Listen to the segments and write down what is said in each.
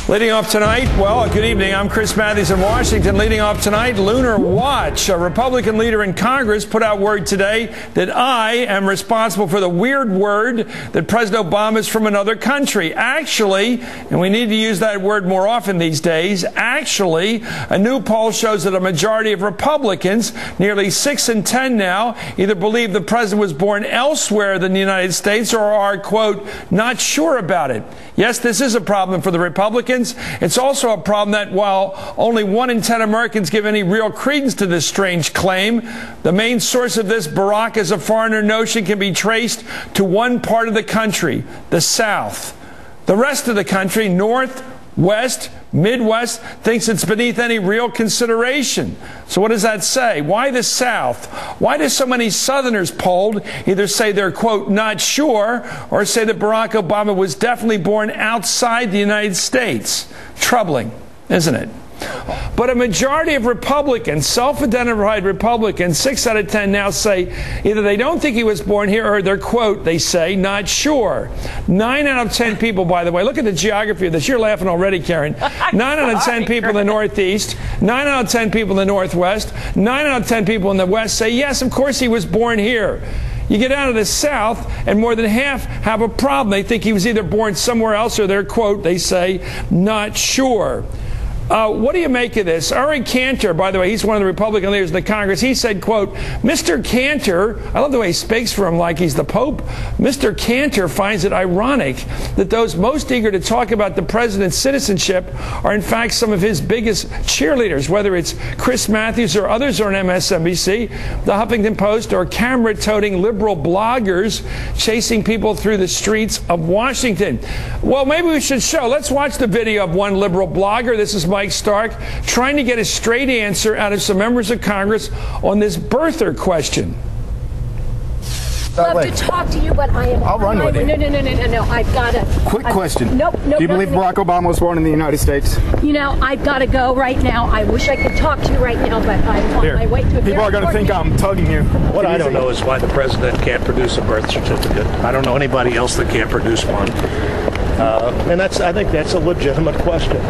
Leading off tonight, well, good evening. I'm Chris Matthews in Washington. Leading off tonight, Lunar Watch. A Republican leader in Congress put out word today that I am responsible for the weird word that President Obama is from another country. Actually, and we need to use that word more often these days, actually, a new poll shows that a majority of Republicans, nearly 6 in 10 now, either believe the president was born elsewhere than the United States or are, quote, not sure about it. Yes, this is a problem for the Republicans. It's also a problem that while only 1 in 10 Americans give any real credence to this strange claim, the main source of this Barack as a foreigner notion can be traced to one part of the country, the South. The rest of the country, North, West, Midwest, thinks it's beneath any real consideration. So what does that say? Why the South? Why do so many Southerners polled either say they're, quote, not sure, or say that Barack Obama was definitely born outside the United States? Troubling, isn't it? But a majority of Republicans, self-identified Republicans, 6 out of 10 now say either they don't think he was born here or they're, quote, they say, not sure. 9 out of 10 people, by the way, look at the geography of this. You're laughing already, Karen. 9 out of 10 people in the Northeast, 9 out of 10 people in the Northwest, 9 out of 10 people in the West say, yes, of course he was born here. You get out of the South, and more than half have a problem. They think he was either born somewhere else or they're, quote, they say, not sure. What do you make of this? Cantor, by the way, he's one of the Republican leaders in the Congress. He said, quote, Mr. Cantor, I love the way he speaks for him like he's the Pope. Mr. Cantor finds it ironic that those most eager to talk about the president's citizenship are in fact some of his biggest cheerleaders, whether it's Chris Matthews or others on MSNBC, the Huffington Post, or camera-toting liberal bloggers chasing people through the streets of Washington. Well, maybe we should show. Let's watch the video of one liberal blogger. This is Mike Stark trying to get a straight answer out of some members of Congress on this birther question. I'd love to talk to you, but I am. I'll run with it. No. I've got to. Quick question. Nope. Do you believe Barack Obama was born in the United States? You know, I've got to go right now. I wish I could talk to you right now, but I'm on my way to a People are going to think I'm tugging you. What I don't know is why the president can't produce a birth certificate. I don't know anybody else that can't produce one. And I think that's a legitimate question.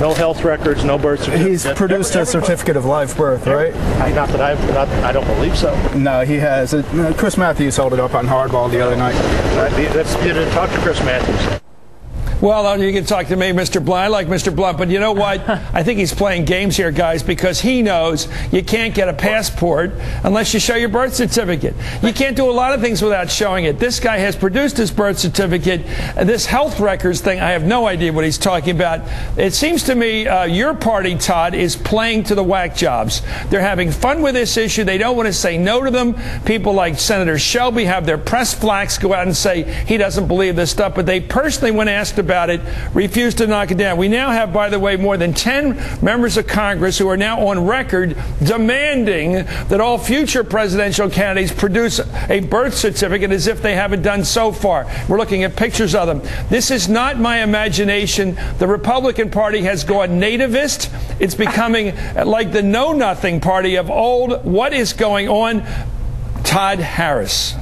No health records, no birth certificate. He's produced a certificate of live birth, right? I don't believe so. No, he has. Chris Matthews held it up on Hardball the other night. You didn't talk to Chris Matthews. Well, you can talk to me, Mr. Blunt. I like Mr. Blunt, but you know what? I think he's playing games here, guys, because he knows you can't get a passport unless you show your birth certificate. You can't do a lot of things without showing it. This guy has produced his birth certificate. This health records thing, I have no idea what he's talking about. It seems to me your party, Todd, is playing to the Wack jobs. They're having fun with this issue. They don't want to say no to them. People like Senator Shelby have their press flacks go out and say he doesn't believe this stuff, but they personally, when asked about it, refused to knock it down. We now have, by the way, more than 10 members of Congress who are now on record demanding that all future presidential candidates produce a birth certificate as if they haven't done so far. We're looking at pictures of them. This is not my imagination. The Republican Party has gone nativist. It's becoming like the know-nothing party of old. What is going on? Todd Harris.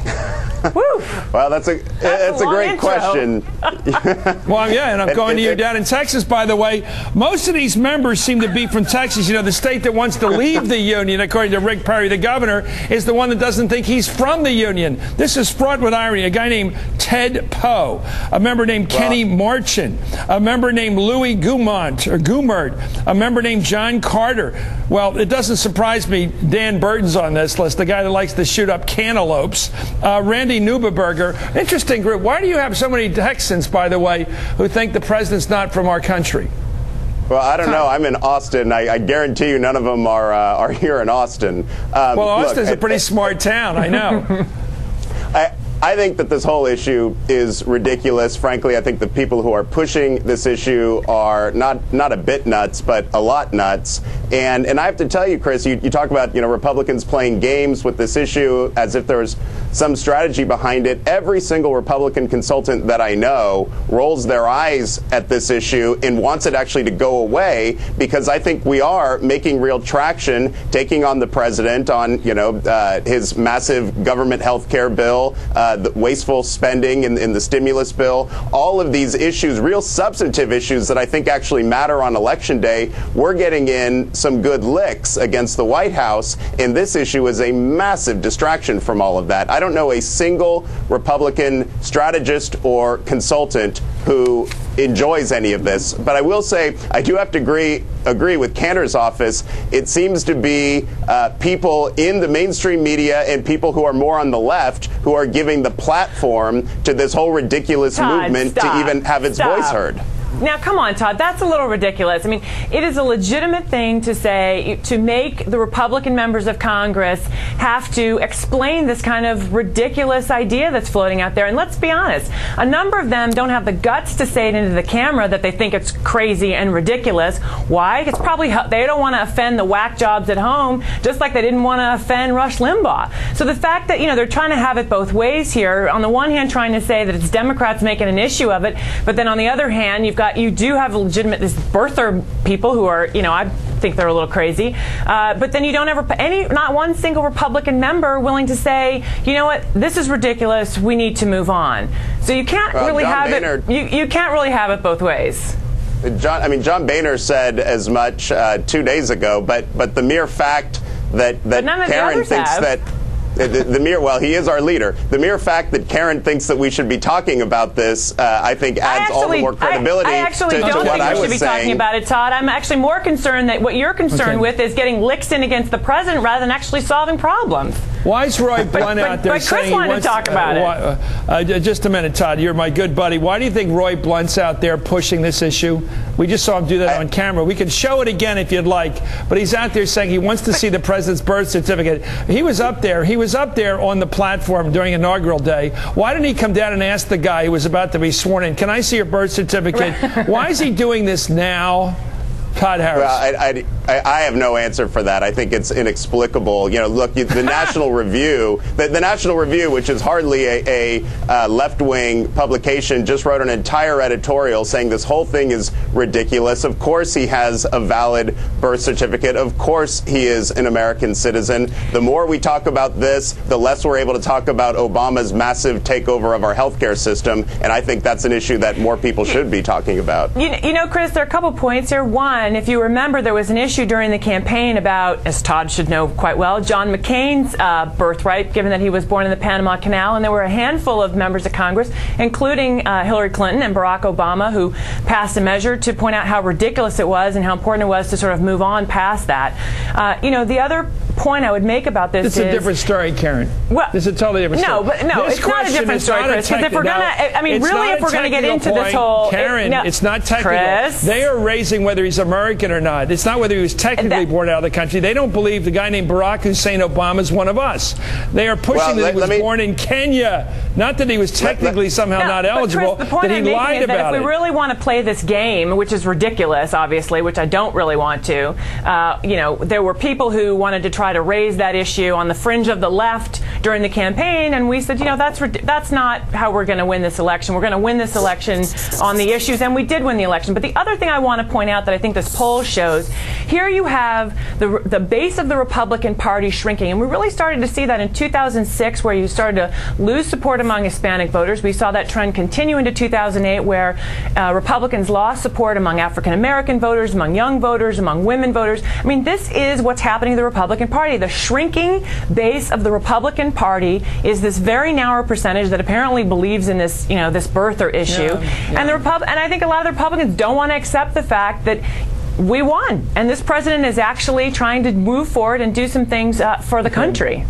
Woo. Well, that's a great question. Well, yeah, and I'm going to you down in Texas, by the way. Most of these members seem to be from Texas. You know, the state that wants to leave the union, according to Rick Perry, the governor, is the one that doesn't think he's from the union. This is fraught with irony. A guy named Ted Poe, a member named Kenny Marchant, a member named Louis Goumert, a member named John Carter. Well, it doesn't surprise me Dan Burton's on this list, the guy that likes to shoot up cantaloupes. Randy Neuberger. Interesting group. Why do you have so many Texans, by the way, who think the president's not from our country? Well, I don't know. I'm in Austin. I guarantee you none of them are here in Austin. Well, Austin's a pretty smart town, I know. I think that this whole issue is ridiculous. Frankly, I think the people who are pushing this issue are not a bit nuts, but a lot nuts. And I have to tell you, Chris, you talk about Republicans playing games with this issue as if there was some strategy behind it. Every single Republican consultant that I know rolls their eyes at this issue and wants it actually to go away, because I think we are making real traction, taking on the president on, his massive government health care bill, the wasteful spending in the stimulus bill, all of these issues, real substantive issues that I think actually matter on Election Day. We're getting in some good licks against the White House, and this issue is a massive distraction from all of that. I don't know a single Republican strategist or consultant who enjoys any of this, but I will say I do have to agree with Cantor's office. It seems to be people in the mainstream media and people who are more on the left who are giving the platform to this whole ridiculous movement to even have its voice heard. Now, come on, Todd, that's a little ridiculous. I mean, it is a legitimate thing to say, to make the Republican members of Congress have to explain this kind of ridiculous idea that's floating out there. And let's be honest, a number of them don't have the guts to say it into the camera that they think it's crazy and ridiculous. Why? It's probably they don't want to offend the whack jobs at home, just like they didn't want to offend Rush Limbaugh. So the fact that, they're trying to have it both ways here, on the one hand trying to say that it's Democrats making an issue of it, but then on the other hand, you do have legitimate birther people who are, I think they're a little crazy, but then you don't ever not one single Republican member willing to say, you know what, this is ridiculous, we need to move on. So you can't really have it. You can't really have it both ways. John Boehner said as much 2 days ago, but the mere fact that Karen thinks that. Well, he is our leader. The mere fact that Karen thinks that we should be talking about this, I think, adds all the more credibility I actually don't think we should be talking about it, Todd. I'm actually more concerned that what you're concerned with is getting licks in against the president rather than actually solving problems. Why is Roy Blunt out there saying... Chris wanted to talk about it. Just a minute, Todd. You're my good buddy. Why do you think Roy Blunt's out there pushing this issue? We just saw him do that on camera. We can show it again if you'd like. But he's out there saying he wants to see the president's birth certificate. He was up there on the platform during inaugural day. Why didn't he come down and ask the guy who was about to be sworn in, can I see your birth certificate? Why is he doing this now? Todd Harris. Well, I have no answer for that. I think it's inexplicable. Look, the National Review, the National Review, which is hardly a left-wing publication, just wrote an entire editorial saying this whole thing is ridiculous. Of course he has a valid birth certificate. Of course he is an American citizen. The more we talk about this, the less we're able to talk about Obama's massive takeover of our healthcare system, and I think that's an issue that more people should be talking about. Chris, there are a couple points here. One, if you remember, there was an issue during the campaign about, as Todd should know quite well, John McCain's birthright, given that he was born in the Panama Canal. And there were a handful of members of Congress, including Hillary Clinton and Barack Obama, who passed a measure to point out how ridiculous it was and how important it was to sort of move on past that. The other point I would make about this is... It's a different story, Karen. Well, it's a totally different story. No, it's not a different story, Chris. Because if we're going to, if we're going to get into this whole... Karen, it's not technical. Chris. They are raising whether he's American or not. It's not whether he was technically born out of the country. They don't believe the guy named Barack Hussein Obama is one of us. They are pushing that he was born in Kenya. Not that he was technically somehow not eligible, Chris, the point that he I'm making lied is that about it. If we really want to play this game, which is ridiculous, obviously, which I don't really want to, there were people who wanted to try to raise that issue on the fringe of the left during the campaign, and we said, that's not how we're going to win this election. We're going to win this election on the issues, and we did win the election. But the other thing I want to point out that I think this poll shows, here you have the base of the Republican Party shrinking, and we really started to see that in 2006, where you started to lose support among Hispanic voters. We saw that trend continue into 2008, where Republicans lost support among African American voters, among young voters, among women voters. This is what's happening to the Republican Party. The shrinking base of the Republican Party is this very narrow percentage that apparently believes in this, this birther issue. And I think a lot of the Republicans don't want to accept the fact that we won, and this president is actually trying to move forward and do some things for the country.